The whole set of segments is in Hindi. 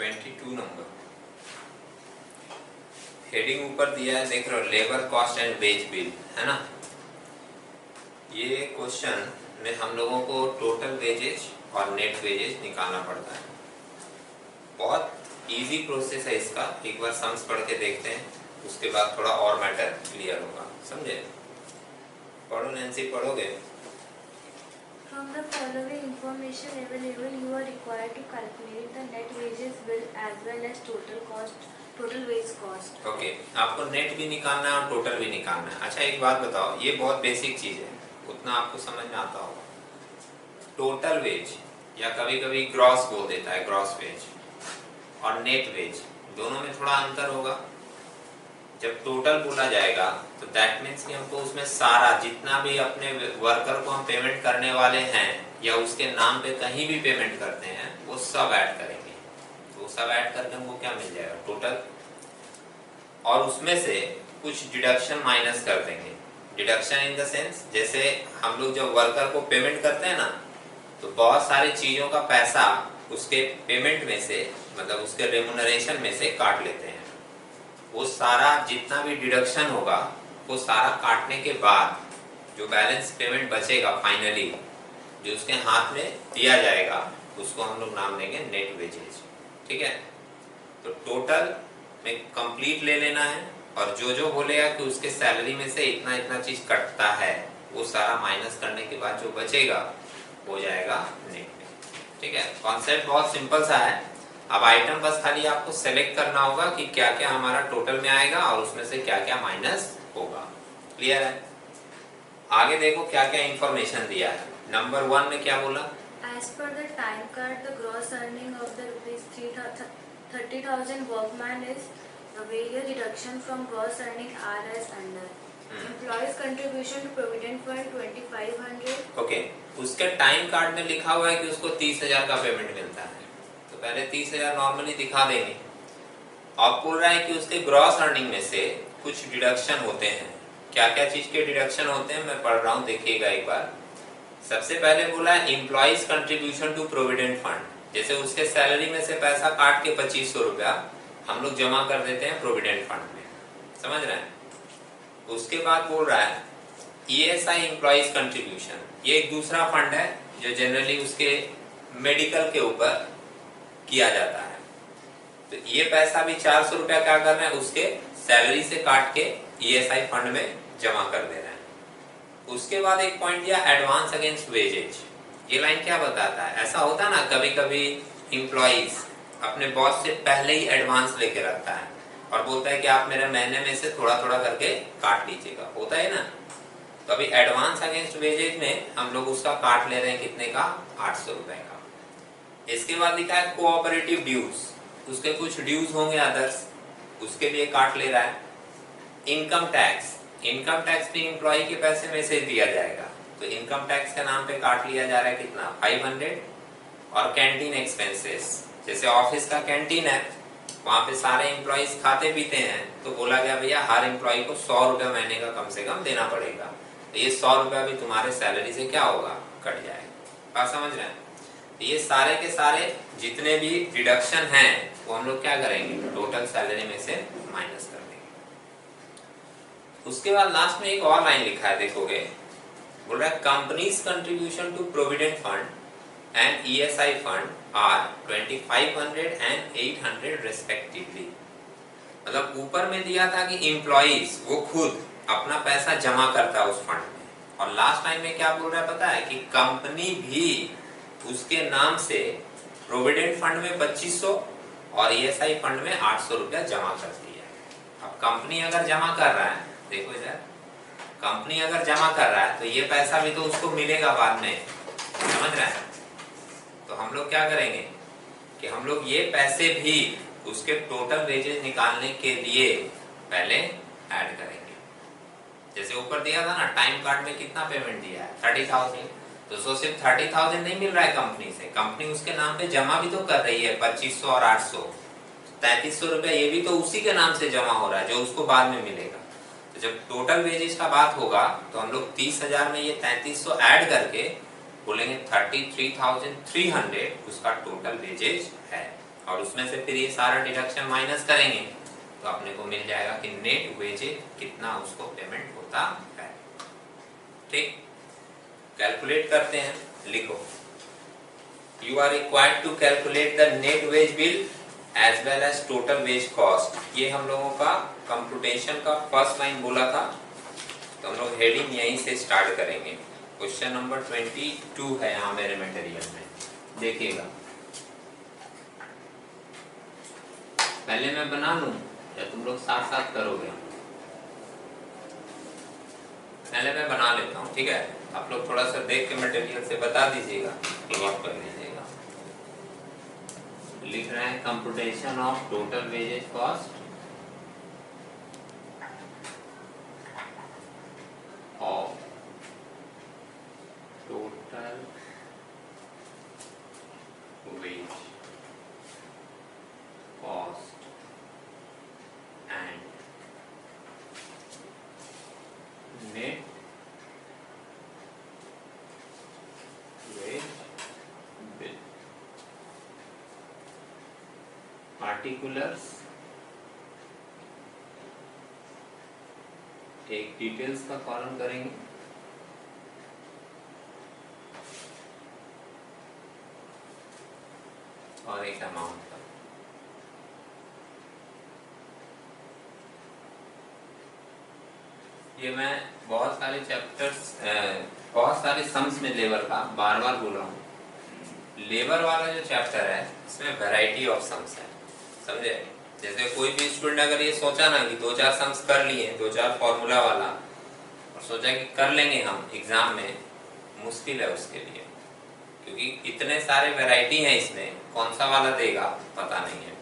22 नंबर हेडिंग ऊपर दिया है, देख रहे हो, labour cost and wage bill, है ना। ये क्वेश्चन में हम लोगों को टोटल वेजेज और नेट वेजेज निकालना पड़ता है। बहुत इजी प्रोसेस है इसका, एक बार सम्स पढ़ के देखते हैं, उसके बाद थोड़ा और मैटर क्लियर होगा, समझे। पढ़ो नैंसी, पढ़ोगे। From the following information available, you are required to calculate the net wages bill as well as total wage cost. Okay, आपको नेट भी निकालना है और टोटल भी निकालना है। अच्छा एक बात बताओ, ये बहुत बेसिक चीज है, उतना आपको समझ में आता होगा। टोटल वेज या कभी कभी ग्रॉस बोल देता है, ग्रॉस वेज और नेट वेज दोनों में थोड़ा अंतर होगा। जब टोटल बोला जाएगा तो दैट मीन्स कि हमको उसमें सारा जितना भी अपने वर्कर को हम पेमेंट करने वाले हैं या उसके नाम पे कहीं भी पेमेंट करते हैं वो सब ऐड करेंगे। तो सब ऐड करके हमको क्या मिल जाएगा, टोटल। और उसमें से कुछ डिडक्शन माइनस कर देंगे। डिडक्शन इन द सेंस, जैसे हम लोग जब वर्कर को पेमेंट करते हैं ना, तो बहुत सारी चीजों का पैसा उसके पेमेंट में से, मतलब उसके रेम्युनरेशन में से काट लेते हैं। वो सारा जितना भी डिडक्शन होगा वो सारा काटने के बाद जो बैलेंस पेमेंट बचेगा फाइनली, जो उसके हाथ में दिया जाएगा, उसको हम लोग नाम देंगे नेट वेजेज। ठीक है, तो टोटल में कंप्लीट ले लेना है और जो जो बोलेगा कि उसके सैलरी में से इतना इतना चीज कटता है, वो सारा माइनस करने के बाद जो बचेगा हो जाएगा नेट में। ठीक है, कॉन्सेप्ट बहुत सिंपल सा है। अब आइटम बस खाली आपको सेलेक्ट करना होगा कि क्या क्या हमारा टोटल में आएगा और उसमें से क्या क्या माइनस होगा। क्लियर है। आगे देखो क्या क्या इंफॉर्मेशन दिया है। नंबर 1 में क्या बोला, As per the time card, the gross earning of the ₹30,000 workman is the various deduction from gross earning are as under. Employees contribution to provident fund 2,500. Okay, उसके टाइम कार्ड में लिखा हुआ है कि उसको 30,000 का पेमेंट मिलता है, तो पहले 30,000 नॉर्मली दिखा देंगे। अब बोल रहा है कि उसके ग्रॉस अर्निंग में से कुछ डिडक्शन होते हैं। क्या क्या चीज के डिडक्शन होते हैं मैं पढ़ रहा हूँ, देखिएगा एक बार। सबसे पहले बोला है employees contribution to provident fund. जैसे उसके सैलरी में से पैसा काट के 2500 रुपया हम लोग जमा कर देते हैं प्रोविडेंट फंड में, समझ रहे हैं। उसके बाद बोल रहा है ESI एम्प्लॉइज कंट्रीब्यूशन। ये एक दूसरा फंड है जो जनरली उसके मेडिकल के ऊपर किया जाता है। तो ये पैसा भी 400 रुपया क्या कर रहे हैं, उसके सैलरी से काट के ESI फंड में जमा कर दे रहे हैं। उसके बाद एक पॉइंट दिया एडवांस अगेंस्ट वेजेज। ये लाइन क्या बताता है, ऐसा होता है ना कभी कभी एम्प्लॉइज अपने बॉस से पहले ही एडवांस लेके रखता है और बोलता है कि आप मेरे महीने में से थोड़ा थोड़ा करके काट लीजिएगा, होता है ना। तो अभी एडवांस अगेंस्ट वेजेज में हम लोग उसका काट ले रहे हैं, कितने का, 800 रुपए का। इसके बाद लिखा है कोऑपरेटिव ड्यूज, उसके कुछ ड्यूज होंगे अदर्स, उसके लिए काट ले रहा है। इनकम टैक्स, इनकम टैक्स भी एम्प्लॉय के पैसे में से दिया जाएगा, तो इनकम टैक्स के नाम पे काट लिया जा रहा है कितना, 500। और कैंटीन एक्सपेंसेस, जैसे ऑफिस का कैंटीन है, वहां पे सारे एम्प्लॉइज खाते पीते हैं, तो बोला गया भैया हर एम्प्लॉय को 100 रुपया महीने का कम से कम देना पड़ेगा। तो ये 100 रुपया भी तुम्हारे सैलरी से क्या होगा, कट जाएगा। बात समझ रहे हैं। तो ये सारे के सारे जितने भी डिडक्शन हैं वो हम लोग क्या करेंगे, टोटल सैलरी में से माइनस कर देंगे। उसके बाद लास्ट में एक और लाइन लिखा है, देखोगे, बोल रहा है company's contribution to provident fund and ESI fund are 2,500 and 800 respectively. मतलब ऊपर में दिया था कि एम्प्लॉइज वो खुद अपना पैसा जमा करता है उस फंड में, और लास्ट टाइम में क्या बोल रहा है पता है, कि कंपनी भी उसके नाम से प्रोविडेंट फंड में 2500 और ESI फंड में 800 रुपया जमा करती है। अब कंपनी अगर जमा कर रहा है, देखो इधर, कंपनी अगर जमा कर रहा है तो ये पैसा भी तो उसको मिलेगा बाद में, समझ रहे हैं। तो हम लोग क्या करेंगे कि हम लोग ये पैसे भी उसके टोटल वेजेस निकालने के लिए पहले ऐड करेंगे। जैसे ऊपर दिया था ना, टाइम कार्ड में कितना पेमेंट दिया है, 30,000। तो सिर्फ 30,000 नहीं मिल रहा है कंपनी से, कंपनी उसके नाम पे जमा भी तो कर रही है 2500 और 800, 3300 रुपया ये भी तो उसी के नाम से जमा हो रहा है, जो उसको बाद में मिलेगा। तो जब टोटल वेजेस का बात होगा तो हम लोग 30,000 में ये 3300 ऐड करके बोलेंगे 33,300 उसका टोटल वेजेज है। और उसमें से फिर ये सारा डिडक्शन माइनस करेंगे तो अपने को मिल जाएगा कि नेट वेजेज कितना उसको पेमेंट होता है। ठीक, कैलकुलेट करते हैं, लिखो। You are required to calculate the net wage bill as well as total wage cost. ये हम लोगों का कंप्यूटेशन का फर्स्ट लाइन बोला था, तो हम लोग हेडिंग यहीं से स्टार्ट करेंगे। क्वेश्चन नंबर 22 है यहाँ मेरे मटेरियल में, देखिएगा। पहले मैं बना लूं या तुम लोग साथ साथ करोगे? पहले मैं बना लेता हूँ, ठीक है? आप लोग थोड़ा सा देख के मटेरियल से बता दीजिएगा, प्लॉट कर लीजिएगा। लिख रहे हैं computation of total wages cost of total wage cost and net wage bill. Particulars एक डिटेल्स का कॉलम करेंगे, और एक अमाउंट का। ये मैं बहुत सारे चैप्टर्स, बहुत सारे सम्स में लेबर का बार बार बोल रहा हूँ। लेबर वाला जो चैप्टर है इसमें वैरायटी ऑफ सम्स है, समझे? जैसे कोई भी स्टूडेंट अगर ये सोचा ना कि 2-4 सम्स कर लिए, 2-4 फॉर्मूला वाला, और सोचा कि कर लेंगे हम एग्जाम में, मुश्किल है उसके लिए, क्योंकि इतने सारे वैरायटी हैं इसमें, कौन सा वाला देगा पता नहीं है।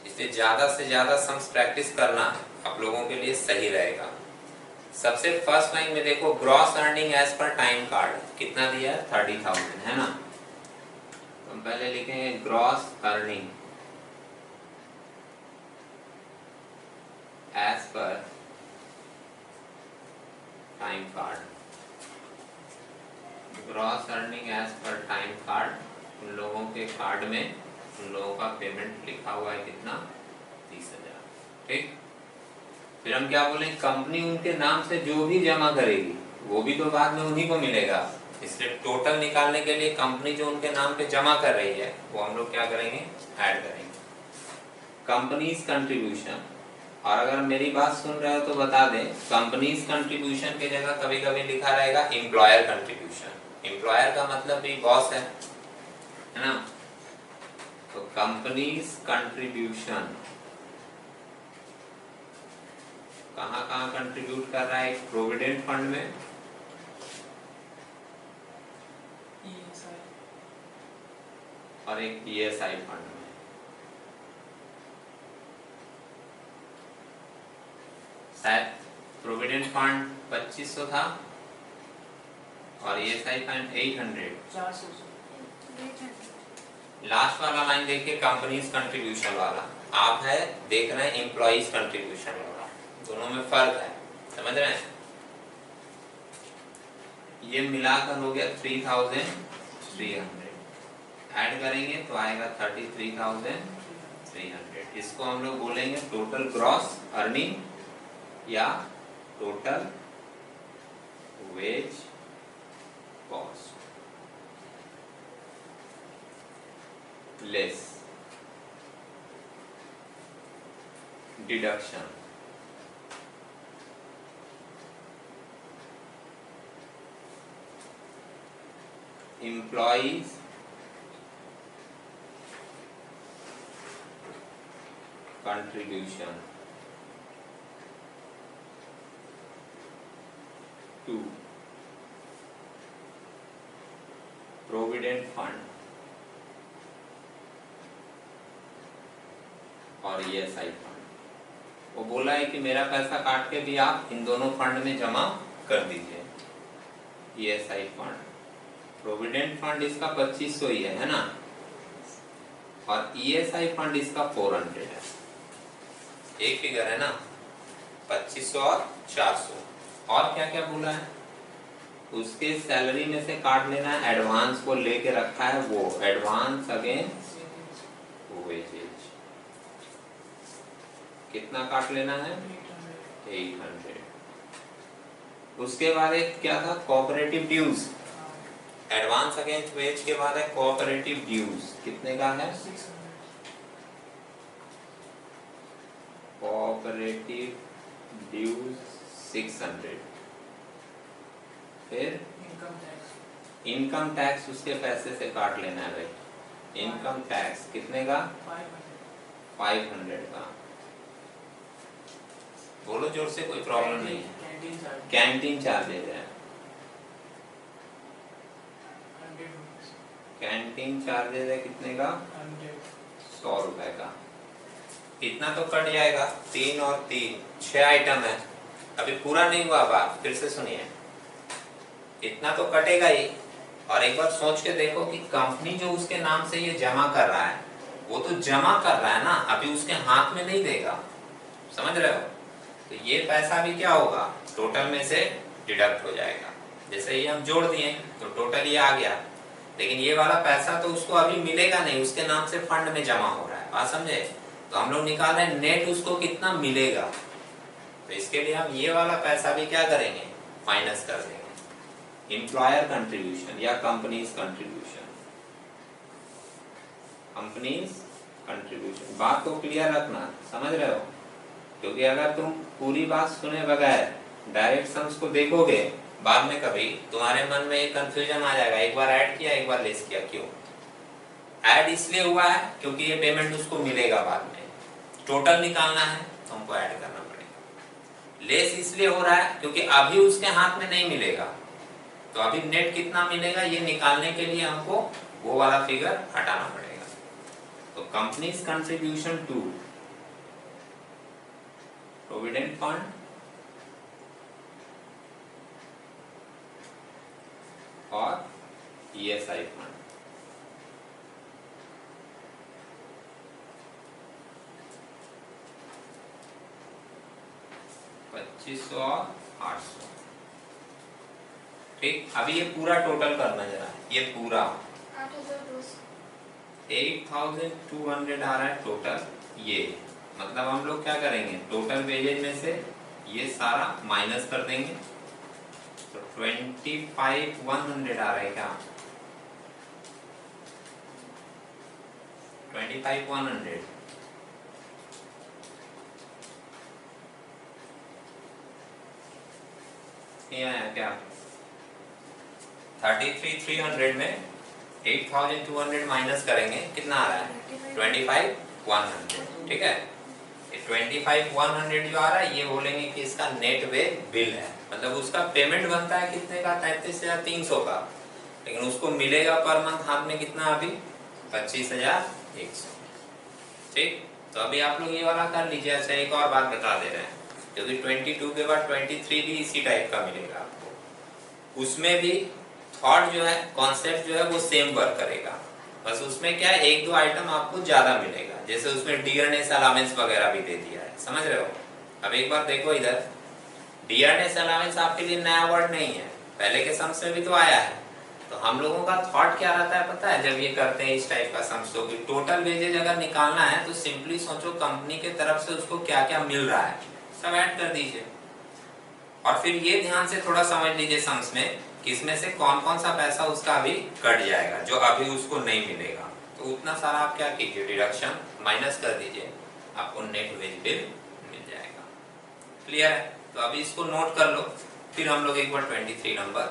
इसलिए ज्यादा से ज्यादा सम्स प्रैक्टिस करना आप लोगों के लिए सही रहेगा। सबसे फर्स्ट लाइन में देखो, gross earning as per time card कितना दिया है? 30,000 है ना। तो हम पहले लिखेंगे gross earning as per time card. Gross earning as per time card, उन लोगों के कार्ड में उन लोगों का पेमेंट लिखा हुआ है कितना? 30,000। ठीक, फिर हम क्या बोलें? कंपनी उनके नाम से जो भी जमा करेगी वो भी तो बाद में उन्हीं को मिलेगा, इसलिए टोटल निकालने के लिए कंपनी जो उनके नाम पे जमा कर रही है वो हम लोग क्या करेंगे? ऐड करेंगे। कंपनीज कंट्रीब्यूशन, और अगर मेरी बात सुन रहे हो तो बता दें, कंपनीज कंट्रीब्यूशन की जगह कभी कभी लिखा रहेगा एम्प्लॉयर कंट्रीब्यूशन। एम्प्लॉयर का मतलब भी बॉस है ना। तो कंपनीज कंट्रीब्यूशन कहाँ कहाँ कंट्रीब्यूट कर रहा है? एक प्रोविडेंट फंड में, और एक ईएसआई फंड में। शायद प्रोविडेंट फंड 2500 था और ईएसआई फंड 800। लास्ट वाला लाइन देखिए, कंपनीज कंट्रीब्यूशन वाला, आप है देख रहे हैं एम्प्लॉइज कंट्रीब्यूशन वाला, दोनों में फर्क है, समझ रहे हैं? ये मिलाकर हो गया 3,300, ऐड करेंगे तो आएगा 33,300। इसको हम लोग बोलेंगे टोटल ग्रॉस अर्निंग या total wage cost less deduction employees contribution to provident fund और ESI फंड। वो बोला है कि मेरा पैसा काट के भी आप इन दोनों फंड में जमा कर दीजिए। ESI फंड, प्रोविडेंट फंड इसका 2500 ही है ना, और ESI फंड इसका 400 है। एक फिगर है ना, 2500 और 400। और क्या क्या बोला है? उसके सैलरी में से काट लेना है, एडवांस को लेके रखा है वो, एडवांस अगेंस्ट कितना काट लेना है? 800। उसके बाद एक क्या था? Cooperative dues. Advance against wage के बाद है कोऑपरेटिव ड्यूज। कितने का है? Cooperative dues 600। फिर इनकम टैक्स उसके पैसे से काट लेना है भाई। इनकम टैक्स कितने का? 500 का। बोलो जोर से, कोई प्रॉब्लम नहीं है। कैंटीन चार्जेज है। कैंटीन चार्जेज है कितने का? 100 रुपए का। इतना तो कट जाएगा। 3 और 3 6 आइटम है। अभी पूरा नहीं हुआ बात, फिर से सुनिए। इतना तो कटेगा ही। और एक बार सोच के देखो कि कंपनी जो उसके नाम से ये जमा कर रहा है, वो तो जमा कर रहा है ना, अभी उसके हाथ में नहीं देगा। समझ रहे हो? तो ये पैसा भी क्या होगा? टोटल में से डिडक्ट हो जाएगा। जैसे ये हम जोड़ दिए तो टोटल ये आ गया, लेकिन ये वाला पैसा तो उसको अभी मिलेगा नहीं, उसके नाम से फंड में जमा हो रहा है। बात समझे? तो हम लोग निकाल रहे हैं नेट उसको कितना मिलेगा। तो इसके लिए हम ये वाला पैसा भी क्या करेंगे? माइनस कर देंगे। एम्प्लॉयर कंट्रीब्यूशन या कंपनीज कंट्रीब्यूशन। Companies contribution. बात को क्लियर रखना, समझ रहे हो? क्योंकि अगर तुम पूरी बात सुने बगैर डायरेक्ट सम्स को देखोगे, बाद में कभी तुम्हारे मन में एक कंफ्यूजन आ जाएगा। एक बार ऐड किया, एक बार लेस किया। क्यों ऐड? इसलिए हुआ है क्योंकि ये पेमेंट उसको मिलेगा बाद में। टोटल निकालना है तो हमको ऐड करना पड़ेगा। लेस इसलिए हो रहा है क्योंकि अभी उसके हाथ में नहीं मिलेगा। तो अभी नेट कितना मिलेगा ये निकालने के लिए हमको वो वाला फिगर हटाना पड़ेगा। तो company's contribution to provident fund और ईएसआई फंड। $2500 और 800। ठीक, अभी ये पूरा टोटल करना जरा। ये पूरा 8,200 आ रहा है टोटल। ये मतलब हम लोग क्या करेंगे? टोटल वेजेज में से ये सारा माइनस कर देंगे। तो 25,100 आ रहा है क्या? 25,100 ये आया क्या? 33,300 में 8,200 माइनस करेंगे, कितना आ रहा है? 25,100। ठीक है, 25,100 जो आ रहा है ये बोलेंगे कि इसका नेट वे बिल है। मतलब उसका पेमेंट बनता है कितने का? 33,300 का, लेकिन उसको मिलेगा पर मंथ हाथ में कितना? अभी 25,100। ठीक, तो अभी आप लोग ये वाला कर लीजिए। अच्छा, एक और बात बता दे रहे हैं, क्योंकि 22 के बाद 23 भी इसी टाइप का मिलेगा आपको। उसमें भी थॉट जो है, कॉन्सेप्ट जो है वो सेम वर्क करेगा, बस उसमें क्या है, 1-2 आइटम आपको ज्यादा मिलेगा। जैसे उसमें डियरनेस अलाउंस वगैरह भी दे दिया है। समझ रहे हो? अब एक बार देखो इधर, डियरनेस अलाउंस आपके लिए नया वर्ड नहीं है, पहले के सम्स में भी तो आया है। तो हम लोगों का थॉट क्या रहता है पता है, जब ये करते हैं इस टाइप का सम्स, तो टोटल वेजेज अगर निकालना है तो सिंपली सोचो कंपनी के तरफ से उसको क्या क्या मिल रहा है, सब ऐड कर दीजिए। और फिर ये ध्यान से थोड़ा समझ लीजिए सम्स में कि इसमें से कौन कौन सा पैसा उसका अभी कट जाएगा जो अभी उसको नहीं मिलेगा। तो उतना सारा आप क्या कीजिए, डिडक्शन माइनस कर दीजिए, आपको नेट वेज बिल मिल जाएगा। क्लियर है? तो अभी इसको नोट कर लो, फिर हम लोग एक बार 23 नंबर